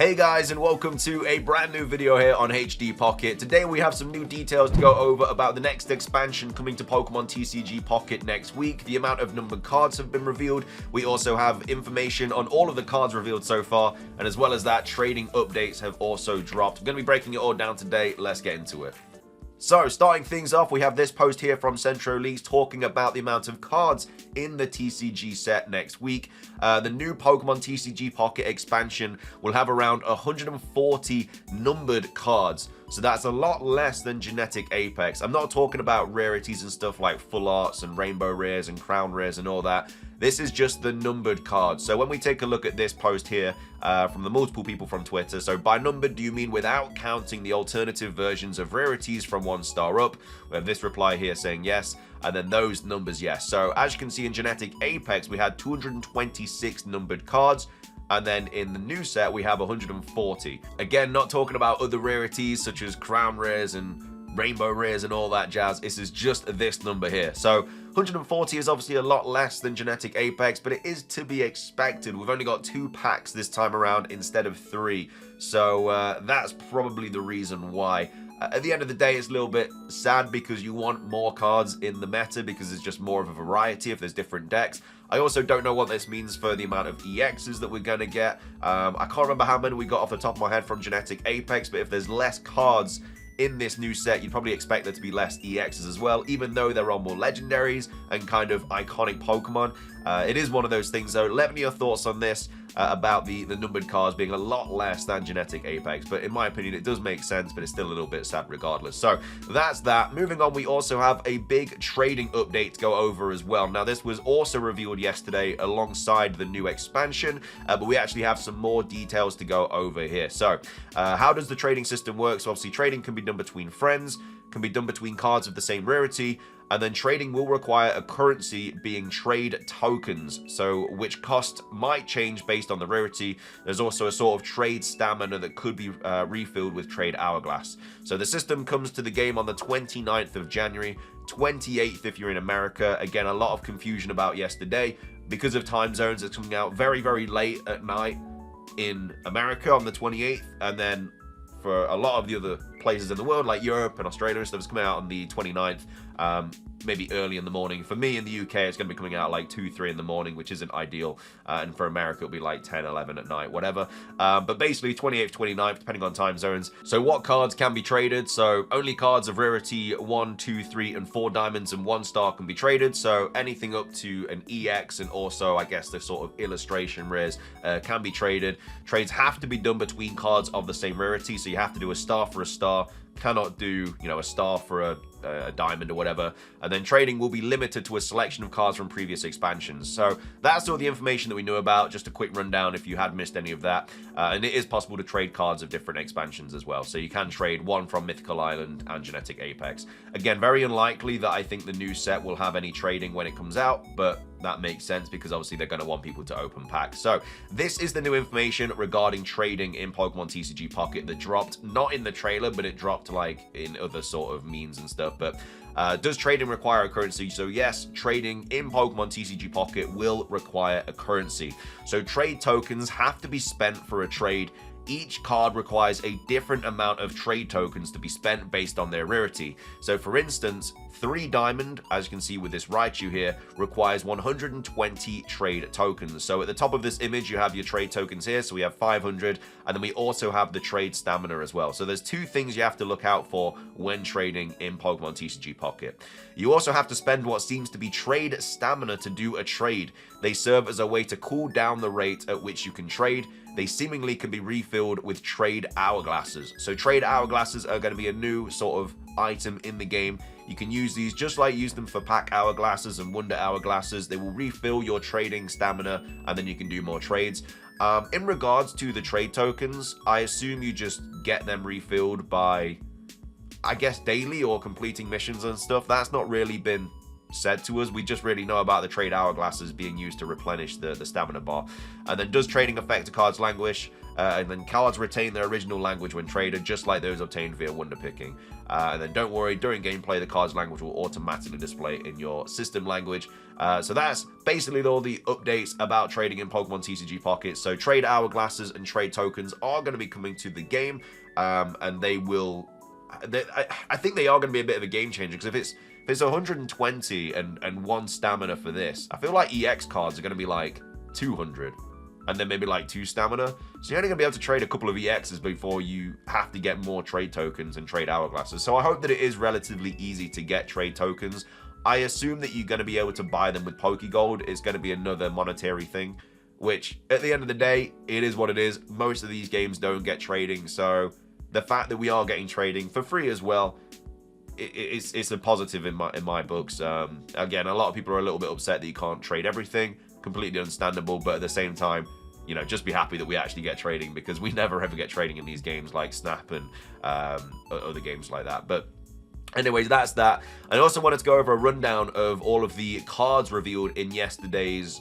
Hey guys, and welcome to a brand new video here on HD Pocket. Today we have some new details to go over about the next expansion coming to Pokemon TCG Pocket next week. The amount of numbered cards have been revealed. We also have information on all of the cards revealed so far, and as well as that, trading updates have also dropped. I'm going to be breaking it all down today. Let's get into it. So, starting things off, we have this post here from Centro Leagues talking about the amount of cards in the TCG set next week. The new Pokemon TCG Pocket expansion will have around 140 numbered cards. So that's a lot less than Genetic Apex. I'm not talking about rarities and stuff like full arts and rainbow rares and crown rares and all that. This is just the numbered cards. So when we take a look at this post here from the multiple people from Twitter, so by numbered, do you mean without counting the alternative versions of rarities from 1 star up? We have this reply here saying yes, and then those numbers yes. So as you can see in Genetic Apex, we had 226 numbered cards. And then in the new set, we have 140. Again, not talking about other rarities such as crown rares and rainbow rares and all that jazz. This is just this number here. So 140 is obviously a lot less than Genetic Apex, but it is to be expected. We've only got 2 packs this time around instead of 3. So that's probably the reason why. At the end of the day, it's a little bit sad because you want more cards in the meta because it's just more of a variety if there's different decks. I also don't know what this means for the amount of EXs that we're going to get. I can't remember how many we got off the top of my head from Genetic Apex, but if there's less cards in this new set, you'd probably expect there to be less EXs as well, even though there are more legendaries and kind of iconic Pokemon. It is one of those things though. Let me know your thoughts on this about the numbered cards being a lot less than Genetic Apex, but in my opinion it does make sense, but it's still a little bit sad regardless. So that's that. Moving on, we also have a big trading update to go over as well. Now this was also revealed yesterday alongside the new expansion, but we actually have some more details to go over here. So how does the trading system work? So obviously trading can be done between friends, can be done between cards of the same rarity, and then trading will require a currency being trade tokens, so which cost might change based on the rarity. There's also a sort of trade stamina that could be refilled with trade hourglass. So the system comes to the game on the 29th of January, 28th if you're in America. Again, a lot of confusion about yesterday because of time zones. It's coming out very, very late at night in America on the 28th, and then for a lot of the other places in the world like Europe and Australia and stuff, it's coming out on the 29th, maybe early in the morning. For me in the UK, it's going to be coming out like 2, 3 in the morning, which isn't ideal, and for America it'll be like 10, 11 at night, whatever. But basically 28th, 29th, depending on time zones. So what cards can be traded? So only cards of rarity 1, 2, 3 and 4 diamonds and 1 star can be traded. So anything up to an EX and also I guess the sort of illustration rares can be traded. Trades have to be done between cards of the same rarity, so you have to do a star for a star. Cannot do, you know, a star for a diamond or whatever. And then trading will be limited to a selection of cards from previous expansions. So that's all the information that we knew about. Just a quick rundown if you had missed any of that. And it is possible to trade cards of different expansions as well. So you can trade one from Mythical Island and Genetic Apex. Again, very unlikely that I think the new set will have any trading when it comes out, but that makes sense because obviously they're going to want people to open packs. So this is the new information regarding trading in Pokemon TCG Pocket that dropped, not in the trailer, but it dropped like in other sort of means and stuff. But does trading require a currency? So yes, trading in Pokemon TCG Pocket will require a currency. So trade tokens have to be spent for a trade. Each card requires a different amount of trade tokens to be spent based on their rarity. So for instance, 3 diamond, as you can see with this Raichu here, requires 120 trade tokens. So at the top of this image, you have your trade tokens here. So we have 500, and then we also have the trade stamina as well. So there's 2 things you have to look out for when trading in Pokemon TCG Pocket. You also have to spend what seems to be trade stamina to do a trade. They serve as a way to cool down the rate at which you can trade. They seemingly can be refilled with trade hourglasses. So trade hourglasses are going to be a new sort of item in the game. You can use these just like use them for pack hourglasses and wonder hourglasses. They will refill your trading stamina and then you can do more trades. In regards to the trade tokens, I assume you just get them refilled by, I guess, daily or completing missions and stuff. That's not really been said to us. We just really know about the trade hourglasses being used to replenish the stamina bar. And then does trading affect a card's languish? and then cards retain their original language when traded, just like those obtained via wonder picking. And then don't worry, during gameplay, the card's language will automatically display in your system language. So that's basically all the updates about trading in Pokemon TCG Pocket. So trade hourglasses and trade tokens are going to be coming to the game, and they will... I think they are going to be a bit of a game changer, because if it's 120 and 1 stamina for this, I feel like EX cards are going to be like 200. And then maybe like 2 stamina. So you're only going to be able to trade a couple of EXs before you have to get more trade tokens and trade hourglasses. So I hope that it is relatively easy to get trade tokens. I assume that you're going to be able to buy them with Pokegold. It's going to be another monetary thing, which at the end of the day, it is what it is. Most of these games don't get trading. So the fact that we are getting trading for free as well, it's a positive in my books. Again, a lot of people are a little bit upset that you can't trade everything. Completely understandable, but at the same time, you know, just be happy that we actually get trading, because we never ever get trading in these games like Snap and other games like that. But anyways, that's that. I also wanted to go over a rundown of all of the cards revealed in yesterday's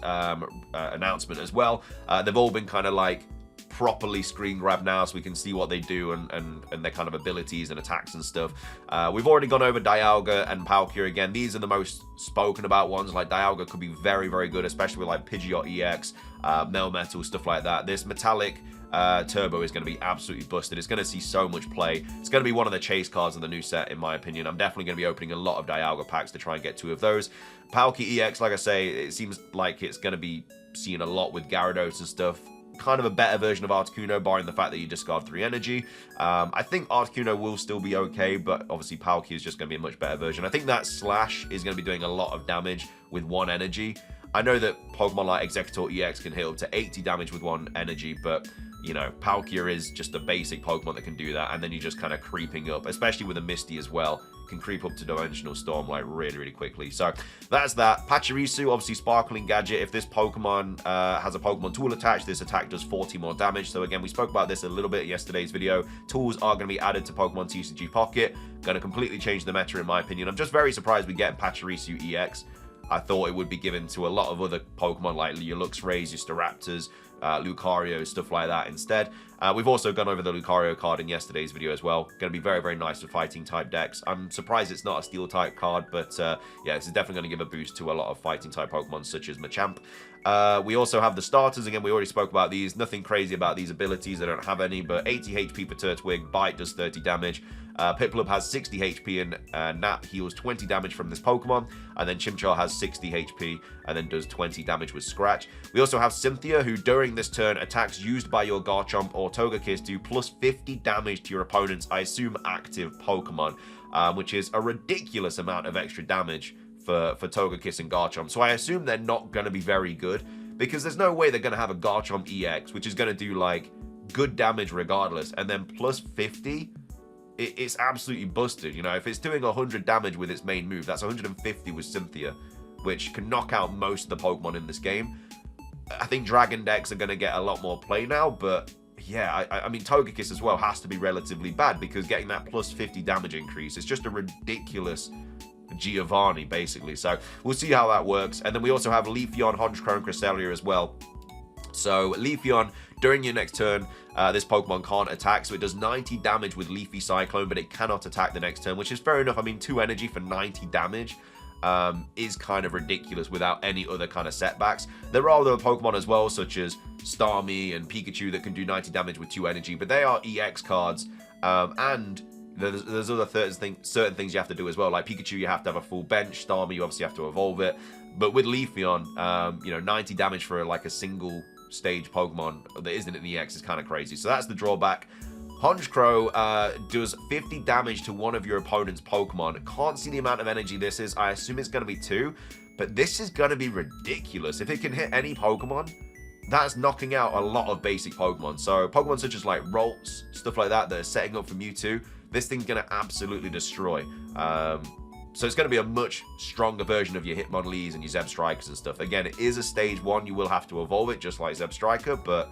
announcement as well. They've all been kind of like properly screen grab now, so we can see what they do and their kind of abilities and attacks and stuff. We've already gone over Dialga and Palkia again. These are the most spoken about ones. Like Dialga could be very, very good, especially with like Pidgeot EX, Melmetal, stuff like that. This Metallic Turbo is going to be absolutely busted. It's going to see so much play. It's going to be one of the chase cards of the new set, in my opinion. I'm definitely going to be opening a lot of Dialga packs to try and get 2 of those. Palkia EX, like I say, it seems like it's going to be seen a lot with Gyarados and stuff. Kind of a better version of Articuno, barring the fact that you discard 3 energy. I think Articuno will still be okay, but obviously Palkia is just going to be a much better version. I think that Slash is going to be doing a lot of damage with 1 energy. I know that Pokemon like Executor EX can hit up to 80 damage with 1 energy, but, you know, Palkia is just a basic Pokemon that can do that, and then you're just kind of creeping up, especially with a Misty as well. Can creep up to Dimensional Storm like really, really quickly. So that's that. Pachirisu, obviously Sparkling Gadget. If this Pokemon has a Pokemon tool attached, this attack does 40 more damage. So again, we spoke about this a little bit in yesterday's video. Tools are going to be added to Pokemon TCG Pocket. Going to completely change the meta, in my opinion. I'm just very surprised we get Pachirisu EX. I thought it would be given to a lot of other Pokemon like your Luxrays, your Staraptors, Lucario, stuff like that instead. We've also gone over the Lucario card in yesterday's video as well. Going to be very, very nice for fighting type decks. I'm surprised it's not a steel type card, but yeah, this is definitely going to give a boost to a lot of fighting type Pokemon such as Machamp. We also have the starters. Again, we already spoke about these. Nothing crazy about these abilities. I don't have any, but 80 HP per Turtwig. Bite does 30 damage. Piplup has 60 HP and Nap heals 20 damage from this Pokemon. And then Chimchar has 60 HP and then does 20 damage with Scratch. We also have Cynthia, who during this turn attacks used by your Garchomp or Togekiss do plus 50 damage to your opponent's, I assume, active Pokemon, which is a ridiculous amount of extra damage for Togekiss and Garchomp. So I assume they're not going to be very good, because there's no way they're going to have a Garchomp EX, which is going to do like good damage regardless, and then plus 50. It's absolutely busted. You know, if it's doing 100 damage with its main move, that's 150 with Cynthia, which can knock out most of the Pokemon in this game. I think Dragon decks are going to get a lot more play now, but yeah, I mean, Togekiss as well has to be relatively bad, because getting that plus 50 damage increase is just a ridiculous Giovanni, basically. So we'll see how that works. And then we also have Leafeon, Honchkrow, Cresselia as well. So Leafeon, during your next turn, this Pokemon can't attack, so it does 90 damage with Leafy Cyclone, but it cannot attack the next turn, which is fair enough. I mean, 2 energy for 90 damage is kind of ridiculous without any other kind of setbacks. There are other Pokemon as well, such as Starmie and Pikachu, that can do 90 damage with 2 energy, but they are EX cards, and there's other certain things you have to do as well. Like Pikachu, you have to have a full bench. Starmie, you obviously have to evolve it. But with Leafeon, you know, 90 damage for like a single stage Pokemon that isn't an EX is kind of crazy. So that's the drawback. Honchkrow does 50 damage to one of your opponent's Pokemon. Can't see the amount of energy this is. I assume it's going to be 2, but this is going to be ridiculous. If it can hit any Pokemon, that's knocking out a lot of basic Pokemon. So Pokemon such as like Ralts, stuff like that are setting up for Mewtwo, this thing's going to absolutely destroy. So it's going to be a much stronger version of your Hitmonlees and your Zebstrikers and stuff. Again, it is a stage 1. You will have to evolve it just like Zebstriker, but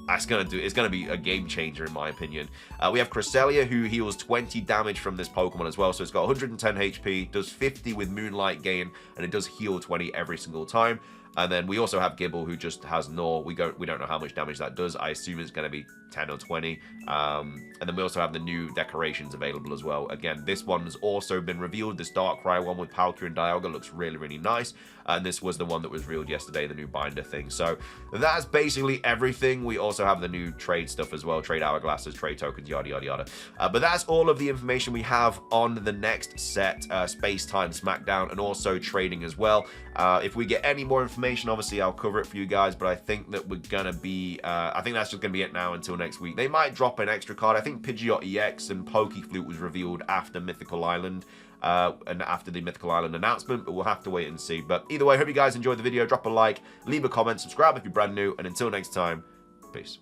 it's going to be a game changer in my opinion. We have Cresselia, who heals 20 damage from this Pokemon as well. So it's got 110 HP, does 50 with Moonlight Gain, and it does heal 20 every single time. And then we also have Gibble, who just has Gnaw. We don't know how much damage that does. I assume it's going to be 10 or 20. And then we also have the new decorations available as well. Again, this one's also been revealed. This Darkrai one with Palkia and Dialga looks really, really nice. And this was the one that was revealed yesterday, the new binder thing. So that's basically everything. We also have the new trade stuff as well. Trade hourglasses, trade tokens, yada, yada, yada. But that's all of the information we have on the next set, Space-Time Smackdown, and also trading as well. If we get any more information, obviously I'll cover it for you guys, but I think that we're gonna be I think that's just gonna be it now until next week. They might drop an extra card. I think Pidgeot EX and Pokeflute was revealed after Mythical Island and after the Mythical Island announcement, but we'll have to wait and see. But either way, hope you guys enjoyed the video. Drop a like, leave a comment, subscribe if you're brand new, and until next time, peace.